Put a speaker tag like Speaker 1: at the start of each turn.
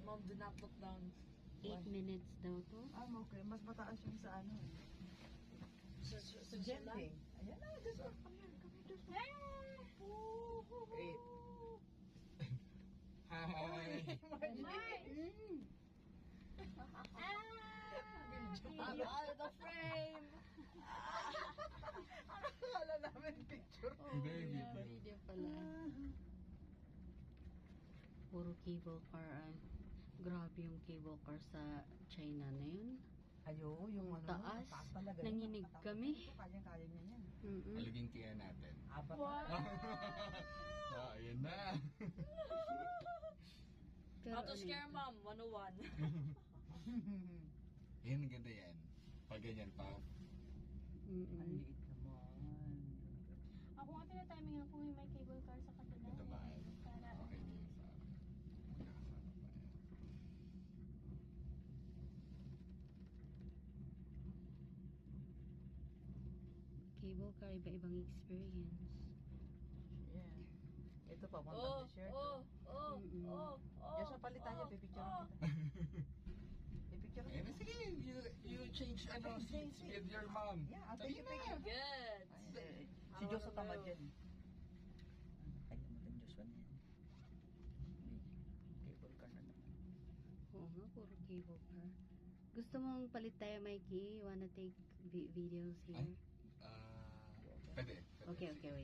Speaker 1: Mom, do not look down.
Speaker 2: 8 minutes daw to.
Speaker 3: Okay. Mas mataas yung sa ano.
Speaker 1: Sa
Speaker 3: Genting. Ayan na, just come here. Just Great.
Speaker 4: Hi!
Speaker 1: Out of the frame!
Speaker 3: Akala namin picture.
Speaker 4: Baby.
Speaker 2: Video pala. Puro cable car. Grabe yung cable car sa China na yun.
Speaker 3: Ayo, yung ano.
Speaker 2: Taas.
Speaker 3: Talaga.
Speaker 2: Nanginig kami.
Speaker 3: Kaya-kaya niya yan.
Speaker 4: Alaging kaya natin.
Speaker 3: Apat.
Speaker 4: Ayun na.
Speaker 1: How to scare mom, 101.
Speaker 4: Yan, ganda yan. Pag ganyan pa.
Speaker 3: Ang liit naman.
Speaker 5: Ako nga tinatiming ako yung may cable car sa kabila.
Speaker 4: Ito ba?
Speaker 5: Para
Speaker 4: Okay din sa magkakasama pa yan.
Speaker 2: Cable car, iba-ibang experience.
Speaker 3: Yeah. Ito pa, one
Speaker 1: Oh,
Speaker 3: the shirt.
Speaker 1: oh.
Speaker 3: Yes, palitan niya, pipicture kita. Pipicture
Speaker 4: Eh,
Speaker 3: kita.
Speaker 4: sige, you change seats with your mom.
Speaker 3: Yeah, I'll take a picture.
Speaker 1: Good.
Speaker 3: Si Diyos sa tamad yan. Kaya mo rin Diyos yan. Cable car na naman.
Speaker 2: Oo nga, puro cable car. Gusto mong palit tayo, Mikey? You wanna take videos here?
Speaker 4: Pwede.
Speaker 2: Okay, wait.